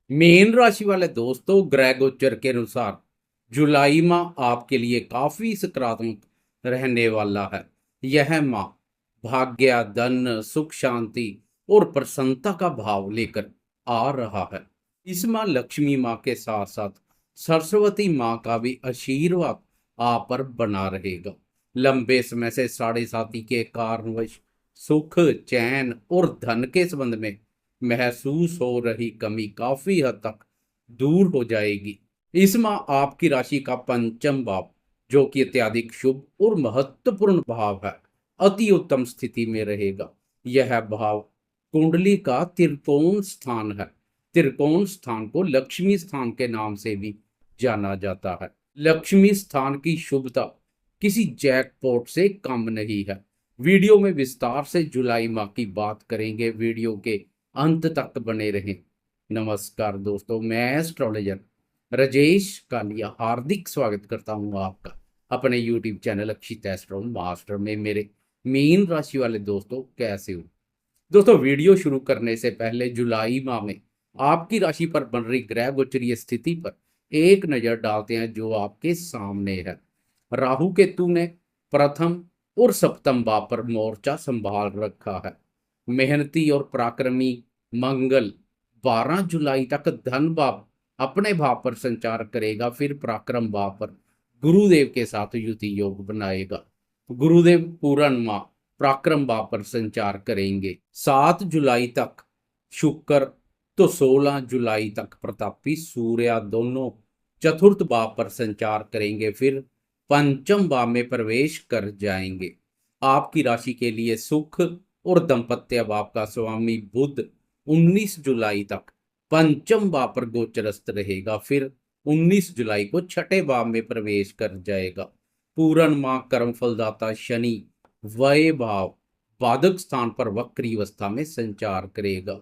Mean राशि वाले दोस्तों, ग्रह गोचर के अनुसार जुलाई माह आपके लिए काफी सकारात्मक रहने वाला है। यह माह भाग्य, धन, सुख, शांति और प्रसन्नता का भाव लेकर आ रहा है। इस माह लक्ष्मी माँ के साथ साथ सरस्वती माँ का भी आशीर्वाद आप पर बना रहेगा। लंबे समय से साढ़े साथी के कारणवश सुख, चैन और धन के संबंध में महसूस हो रही कमी काफी हद तक दूर हो जाएगी। इस माह आपकी राशि का पंचम भाव, जो कि अत्यधिक शुभ और महत्वपूर्ण भाव है, अति उत्तम स्थिति में रहेगा। यह भाव कुंडली का त्रिकोण स्थान है। त्रिकोण स्थान को लक्ष्मी स्थान के नाम से भी जाना जाता है। लक्ष्मी स्थान की शुभता किसी जैकपॉट से कम नहीं है। वीडियो में विस्तार से जुलाई माह की बात करेंगे। वीडियो के अंत तक बने रहें। नमस्कार दोस्तों, मैं एस्ट्रोलॉजर राजेश कालिया हार्दिक स्वागत करता हूं आपका अपने यूट्यूब चैनल अक्षित एस्ट्रो मास्टर में। मेरे मीन राशि वाले दोस्तों, कैसे हो दोस्तों? वीडियो शुरू करने से पहले जुलाई माह में आपकी राशि पर बन रही ग्रह गोचरीय स्थिति पर एक नजर डालते हैं, जो आपके सामने है। राहु केतु ने प्रथम और सप्तम भाव पर मोर्चा संभाल रखा है। मेहनती और पराक्रमी मंगल 12 जुलाई तक धन भाव अपने भाव पर संचार करेगा, फिर पराक्रम भाव पर गुरुदेव के साथ युति योग बनाएगा। गुरुदेव पूर्णिमा पराक्रम भाव पर संचार करेंगे 7 जुलाई तक शुक्र, तो 16 जुलाई तक प्रतापी सूर्य दोनों चतुर्थ भाव पर संचार करेंगे, फिर पंचम भाव में प्रवेश कर जाएंगे। आपकी राशि के लिए सुख और दाम्पत्य भाव का स्वामी बुध 19 जुलाई तक पंचम भाव पर गोचरस्थ रहेगा, फिर 19 जुलाई को छठे भाव में प्रवेश कर जाएगा। पूर्ण माह कर्म फलदाता शनि वय भाव बाधक स्थान पर वक्री अवस्था में संचार करेगा।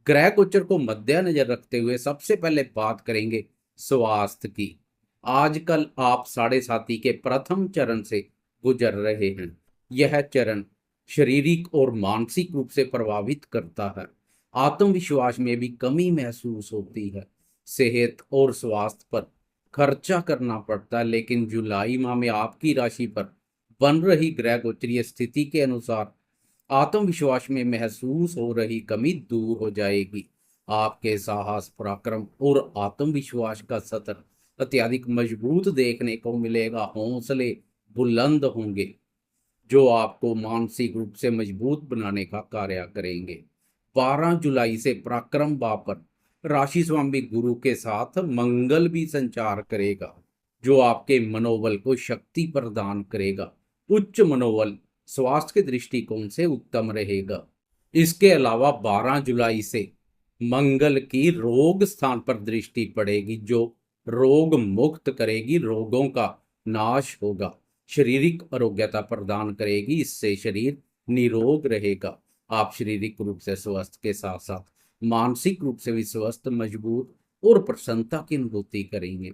ग्रह गोचर को मद्देनजर रखते हुए सबसे पहले बात करेंगे स्वास्थ्य की। आजकल आप साढ़े साथी के प्रथम चरण से गुजर रहे हैं। यह चरण शारीरिक और मानसिक रूप से प्रभावित करता है। आत्मविश्वास में भी कमी महसूस होती है। सेहत और स्वास्थ्य पर खर्चा करना पड़ता है, लेकिन जुलाई माह में आपकी राशि पर बन रही ग्रह गोचरीय स्थिति के अनुसार आत्मविश्वास में महसूस हो रही कमी दूर हो जाएगी। आपके साहस, पराक्रम और आत्मविश्वास का स्तर अत्यधिक मजबूत देखने को मिलेगा। हौसले बुलंद होंगे, जो आपको मानसिक रूप से मजबूत बनाने का कार्य करेंगे। 12 जुलाई से पराक्रम भाव पर राशि स्वामी गुरु के साथ मंगल भी संचार करेगा, जो आपके मनोबल को शक्ति प्रदान करेगा। उच्च मनोबल स्वास्थ्य के दृष्टिकोण से उत्तम रहेगा। इसके अलावा 12 जुलाई से मंगल की रोग स्थान पर दृष्टि पड़ेगी, जो रोग मुक्त करेगी, रोगों का नाश होगा, शारीरिक आरोग्यता प्रदान करेगी। इससे शरीर निरोग रहेगा। आप शारीरिक रूप से स्वस्थ के साथ साथ मानसिक रूप से भी स्वस्थ, मजबूत और प्रसन्नता की अनुभूति करेंगे।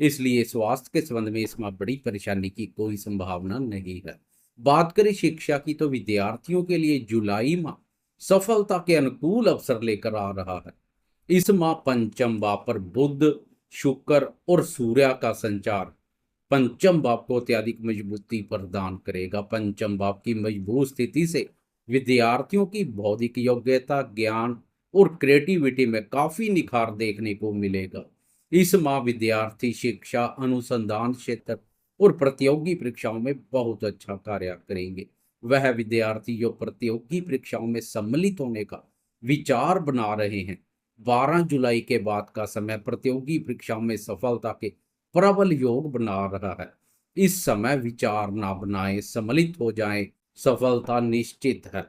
इसलिए स्वास्थ्य के संबंध में इसमें बड़ी परेशानी की कोई संभावना नहीं है। बात करें शिक्षा की, तो विद्यार्थियों के लिए जुलाई माह सफलता के अनुकूल अवसर लेकर आ रहा है। इस माह पंचम भाव पर बुध, शुक्र और सूर्य का संचार पंचम भाव को अत्यधिक मजबूती प्रदान करेगा। पंचम भाव की मजबूत स्थिति से विद्यार्थियों की बौद्धिक योग्यता, ज्ञान और क्रिएटिविटी में काफी निखार देखने को मिलेगा। इस माह विद्यार्थी शिक्षा, अनुसंधान क्षेत्र और प्रतियोगी परीक्षाओं में बहुत अच्छा कार्य करेंगे। वह विद्यार्थी जो प्रतियोगी परीक्षाओं में सम्मिलित होने का विचार बना रहे हैं, 12 जुलाई के बाद का समय प्रतियोगी परीक्षाओं में सफलता के प्रबल योग बना रहा है। इस समय विचार ना बनाएं, सम्मिलित हो जाएं, सफलता निश्चित है।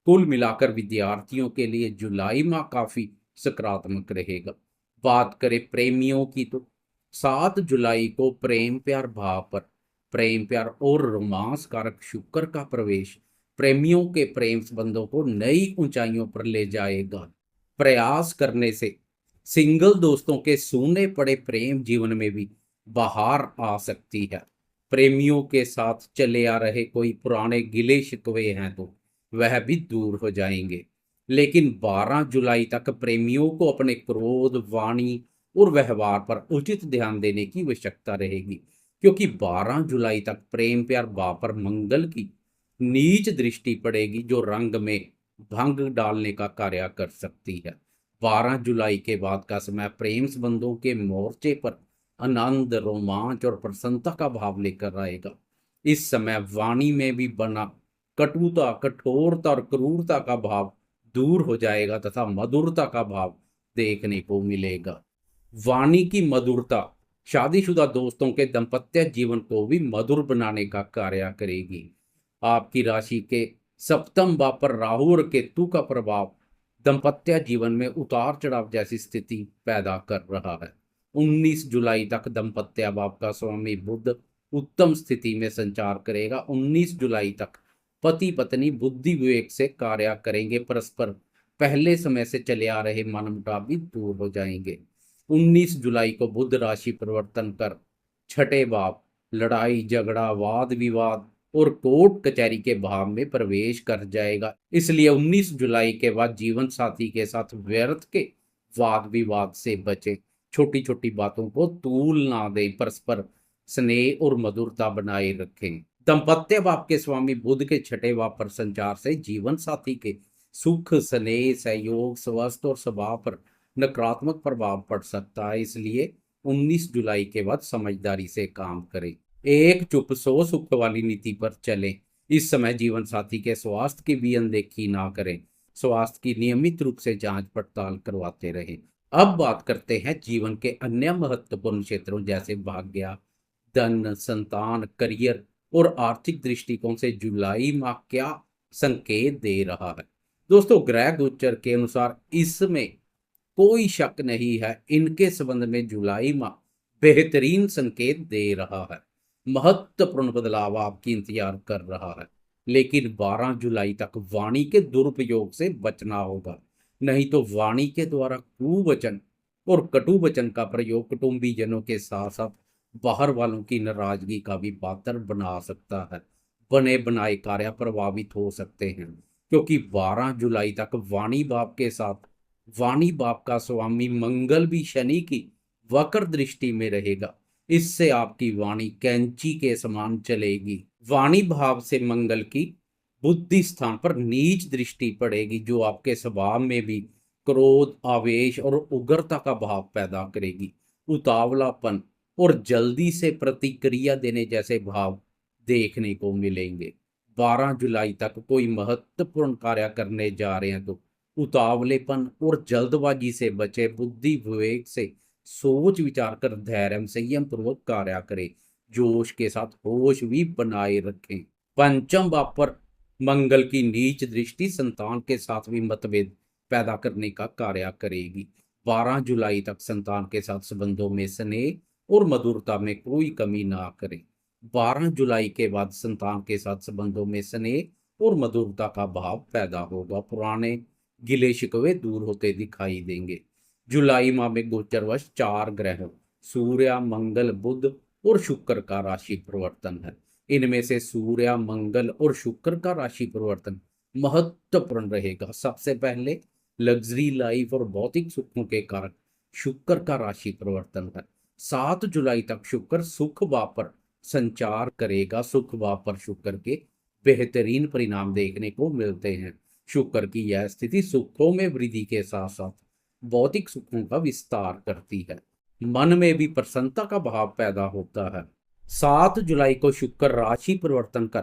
कुल मिलाकर विद्यार्थियों के लिए जुलाई माह काफी सकारात्मक रहेगा। बात करें प्रेमियों की, तो 7 जुलाई को प्रेम प्यार भाव पर प्रेम प्यार और रोमांस कारक शुक्र का प्रवेश प्रेमियों के प्रेम संबंधों को नई ऊंचाइयों पर ले जाएगा। प्रयास करने से सिंगल दोस्तों के सूने पड़े प्रेम जीवन में भी बहार आ सकती है। प्रेमियों के साथ चले आ रहे कोई पुराने गिले शिकवे हैं, तो वह भी दूर हो जाएंगे। लेकिन 12 जुलाई तक प्रेमियों को अपने क्रोध, वाणी और व्यवहार पर उचित ध्यान देने की आवश्यकता रहेगी, क्योंकि 12 जुलाई तक प्रेम प्यार भाव पर मंगल की नीच दृष्टि पड़ेगी, जो रंग में भंग डालने का कार्य कर सकती है। 12 जुलाई के बाद का समय प्रेम संबंधों के मोर्चे पर आनंद, रोमांच और प्रसन्नता का भाव लेकर आएगा। इस समय वाणी में भी बना कटुता, कठोरता और क्रूरता का भाव दूर हो जाएगा तथा मधुरता का भाव देखने को मिलेगा। वाणी की मधुरता शादीशुदा दोस्तों के दाम्पत्य जीवन को भी मधुर बनाने का कार्य करेगी। आपकी राशि के सप्तम भाव पर राहु और केतु का प्रभाव दाम्पत्य जीवन में उतार चढ़ाव जैसी स्थिति पैदा कर रहा है। 19 जुलाई तक दाम्पत्य भाव का स्वामी बुध उत्तम स्थिति में संचार करेगा। 19 जुलाई तक पति पत्नी बुद्धि विवेक से कार्य करेंगे, परस्पर पहले समय से चले आ रहे मनमुटाव भी दूर हो जाएंगे। 19 जुलाई को बुध राशि परिवर्तन कर छठे भाव लड़ाई झगड़ा, वाद विवाद और कोर्ट कचहरी के भाव में प्रवेश कर जाएगा। इसलिए 19 जुलाई के बाद जीवन साथी के साथ व्यर्थ के वाद विवाद से बचें। छोटी छोटी बातों को तूल ना दें, परस्पर स्नेह और मधुरता बनाए रखें। दाम्पत्य भाव के स्वामी बुध के छठे भाव पर संचार से जीवन साथी के सुख, स्नेह, सहयोग, स्वास्थ्य और स्वभाव पर नकारात्मक प्रभाव पड़ सकता है। इसलिए 19 जुलाई के बाद समझदारी से काम करें। एक चुप सो सुख वाली नीति पर चलें। इस समय जीवन साथी के स्वास्थ्य की भी अनदेखी ना करें। स्वास्थ्य की नियमित रूप से जांच पड़ताल करवाते रहें। अब बात करते हैं जीवन के अन्य महत्वपूर्ण क्षेत्रों जैसे भाग्य, धन, संतान, करियर और आर्थिक दृष्टिकोण से जुलाई माह क्या संकेत दे रहा है। दोस्तों, ग्रह गोचर के अनुसार इसमें कोई शक नहीं है, इनके संबंध में जुलाई माह बेहतरीन संकेत दे रहा है। महत्वपूर्ण बदलाव आपकी इंतजार कर रहा है, लेकिन 12 जुलाई तक वाणी के दुरुपयोग से बचना होगा, नहीं तो वाणी के द्वारा कुवचन और कटु वचन का प्रयोग कुटुंबीजनों के साथ साथ बाहर वालों की नाराजगी का भी पात्र बना सकता है। बने बनाए कार्य प्रभावित हो सकते हैं, क्योंकि 12 जुलाई तक वाणी भाव का स्वामी मंगल भी शनि की वक्र दृष्टि में रहेगा। इससे आपकी वाणी कैंची के समान चलेगी। वाणी भाव से मंगल की बुद्धि स्थान पर नीच दृष्टि पड़ेगी, जो आपके स्वभाव में भी क्रोध, आवेश और उग्रता का भाव पैदा करेगी। उतावलापन और जल्दी से प्रतिक्रिया देने जैसे भाव देखने को मिलेंगे। 12 जुलाई तक कोई महत्वपूर्ण कार्य करने जा रहे हैं तो उतावलेपन और जल्दबाजी से बचे, बुद्धि विवेक से सोच विचार कर धैर्य संयम पूर्वक कार्य करें। जोश के साथ होश भी बनाए रखें। पंचम भाव पर मंगल की नीच दृष्टि संतान के साथ भी मतभेद पैदा करने का कार्य करेगी। 12 जुलाई तक संतान के साथ संबंधों में स्नेह और मधुरता में कोई कमी ना करें। 12 जुलाई के बाद संतान के साथ संबंधों में स्नेह और मधुरता का भाव पैदा होगा। पुराने गिले शिकवे दूर होते दिखाई देंगे। जुलाई माह में गोचरवश 4 ग्रह सूर्य, मंगल, बुध और शुक्र का राशि परिवर्तन है। इनमें से सूर्य, मंगल और शुक्र का राशि परिवर्तन महत्वपूर्ण रहेगा। सबसे पहले लग्जरी लाइफ और भौतिक सुखों के कारण शुक्र का राशि परिवर्तन है। 7 जुलाई तक शुक्र सुख भाव पर संचार करेगा। सुख भाव पर शुक्र के बेहतरीन परिणाम देखने को मिलते हैं। शुक्र की यह स्थिति सुखों में वृद्धि के साथ साथ भौतिक सुखों का विस्तार करती है। मन में भी प्रसन्नता का भाव पैदा होता है। 7 जुलाई को शुक्र राशि परिवर्तन कर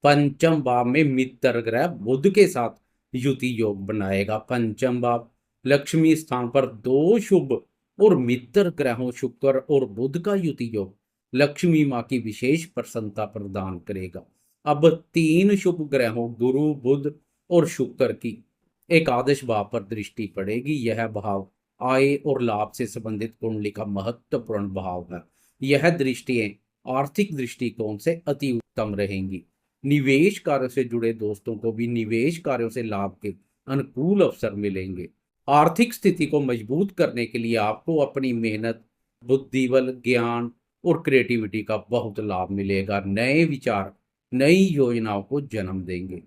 पंचम भाव में मित्र ग्रह बुध के साथ युति योग बनाएगा। पंचम भाव लक्ष्मी स्थान पर 2 शुभ और मित्र ग्रहों शुक्र और बुध का युति योग लक्ष्मी माँ की विशेष प्रसन्नता प्रदान करेगा। अब 3 शुभ ग्रहों गुरु, बुध और शुक्र की एकादश भाव पर दृष्टि पड़ेगी। यह भाव आय और लाभ से संबंधित कुंडली का महत्वपूर्ण भाव है। यह दृष्टियां आर्थिक दृष्टिकोण से अति उत्तम रहेंगी। निवेश कार्यों से जुड़े दोस्तों को भी निवेश कार्यों से लाभ के अनुकूल अवसर मिलेंगे। आर्थिक स्थिति को मजबूत करने के लिए आपको अपनी मेहनत, बुद्धिबल, ज्ञान और क्रिएटिविटी का बहुत लाभ मिलेगा। नए विचार नई योजनाओं को जन्म देंगे।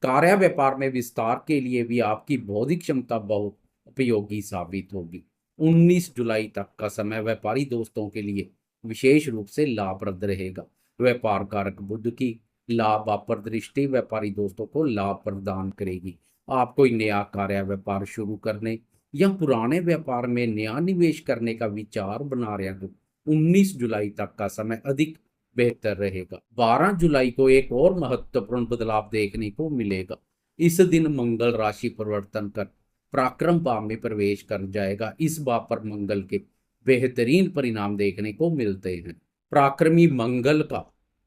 कार्य व्यापार में विस्तार के लिए भी आपकी बौद्धिक क्षमता बहुत उपयोगी साबित होगी। 19 जुलाई तक का समय व्यापारी दोस्तों के लिए विशेष रूप से लाभप्रद रहेगा। व्यापार कारक बुध की लाभ पर दृष्टि व्यापारी दोस्तों को लाभ प्रदान करेगी। आप कोई नया कार्य व्यापार शुरू करने या पुराने व्यापार में नया निवेश करने का विचार बना रहे हैं तो 19 जुलाई तक का समय अधिक बेहतर रहेगा। 12 जुलाई को एक और महत्वपूर्ण बदलाव देखने को मिलेगा। इस दिन मंगल राशि परिवर्तन कर पराक्रम भाव में प्रवेश कर जाएगा। इस भाव पर मंगल के बेहतरीन परिणाम देखने को मिलते हैं। पराक्रमी मंगल का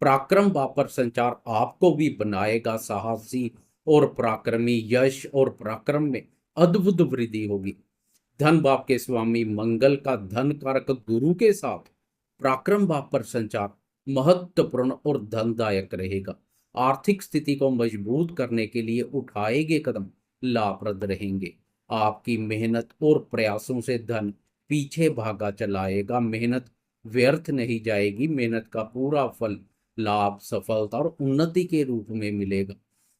पराक्रम भाव पर संचार आपको भी बनाएगा साहसी और पराक्रमी। यश और पराक्रम में अद्भुत वृद्धि होगी। धन भाव के स्वामी मंगल का धन कारक गुरु के साथ पराक्रम भाव पर संचार महत्वपूर्ण और धनदायक रहेगा। आर्थिक स्थिति को मजबूत करने के लिए उठाए गए कदम लाभप्रद रहेंगे। आपकी मेहनत और प्रयासों से धन पीछे भागा चलाएगा। मेहनत व्यर्थ नहीं जाएगी। मेहनत का पूरा फल लाभ, सफलता और उन्नति के रूप में मिलेगा।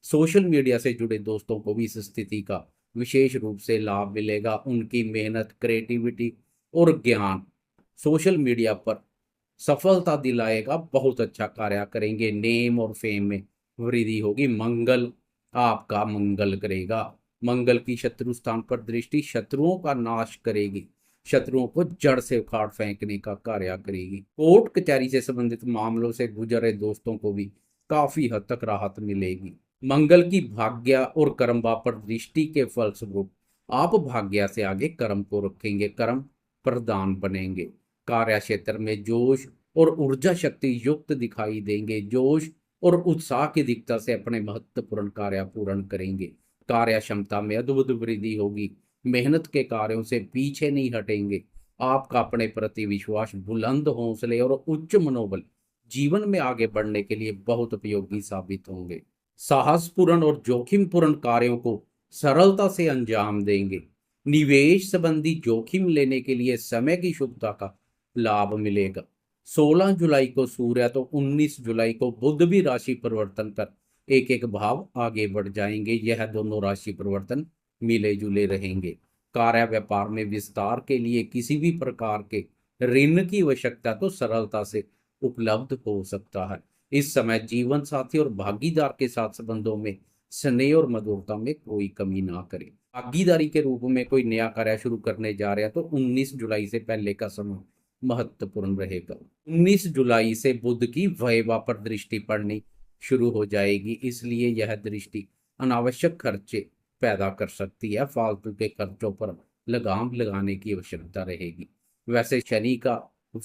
सोशल मीडिया से जुड़े दोस्तों को भी इस स्थिति का विशेष रूप से लाभ मिलेगा। उनकी मेहनत, क्रिएटिविटी और ज्ञान सोशल मीडिया पर सफलता दिलाएगा। बहुत अच्छा कार्य करेंगे। नेम और फेम में वृद्धि होगी। मंगल आपका मंगल करेगा। मंगल की शत्रु स्थान पर दृष्टि शत्रुओं का नाश करेगी। शत्रुओं को जड़ से उखाड़ फेंकने का कार्य करेगी। कोर्ट कचहरी से संबंधित मामलों से गुजरे दोस्तों को भी काफी हद तक राहत मिलेगी। मंगल की भाग्य और कर्म भाव पर दृष्टि के फलस्वरूप आप भाग्य से आगे कर्म को रखेंगे। कर्म प्रधान बनेंगे। कार्य क्षेत्र में जोश और ऊर्जा शक्ति युक्त दिखाई देंगे। जोश और उत्साह की दिक्कत से अपने महत्वपूर्ण कार्य पूर्ण करेंगे। कार्य क्षमता में अद्भुत वृद्धि होगी। मेहनत के कार्यों से पीछे नहीं हटेंगे। आपका अपने प्रति विश्वास, बुलंद हौसले और उच्च मनोबल जीवन में आगे बढ़ने के लिए बहुत उपयोगी साबित होंगे। साहसपूर्ण और जोखिमपूर्ण कार्यों को सरलता से अंजाम देंगे। निवेश संबंधी जोखिम लेने के लिए समय की शुभता का लाभ मिलेगा। 16 जुलाई को सूर्य तो 19 जुलाई को बुध भी राशि परिवर्तन कर एक एक भाव आगे बढ़ जाएंगे। यह दोनों राशि परिवर्तन मिले जुले रहेंगे। कार्य व्यापार में विस्तार के लिए किसी भी प्रकार के ऋण की आवश्यकता तो सरलता से उपलब्ध हो सकता है। इस समय जीवन साथी और भागीदार के साथ संबंधों में स्नेह और मधुरता में कोई कमी ना करें। भागीदारी के रूप में कोई नया कार्य शुरू करने जा रहे हैं तो 19 जुलाई से पहले का समय महत्वपूर्ण रहेगा। 19 जुलाई से बुध की वैवा पर दृष्टि पड़नी शुरू हो जाएगी। इसलिए यह दृष्टि अनावश्यक खर्चे पैदा कर सकती है। फालतू के खर्चों पर लगाम लगाने की आवश्यकता रहेगी। वैसे शनि का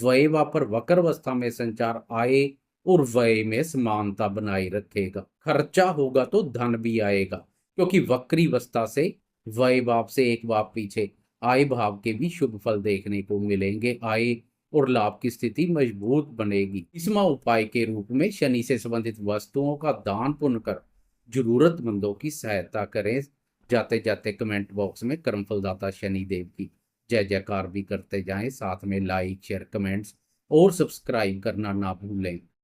वैवा पर वक्र अवस्था में संचार आय और व्यय में समानता बनाए रखेगा। खर्चा होगा तो धन भी आएगा, क्योंकि वक्री अवस्था से व्यय भाव से एक भाव पीछे आय भाव के भी शुभ फल देखने को मिलेंगे। आय और लाभ की स्थिति मजबूत बनेगी। इसमें उपाय के रूप में शनि से संबंधित वस्तुओं का दान पुण्य कर जरूरतमंदों की सहायता करें। जाते जाते कमेंट बॉक्स में कर्मफलदाता शनिदेव की जय जयकार भी करते जाएं। साथ में लाइक, शेयर, कमेंट्स और सब्सक्राइब करना ना भूलें।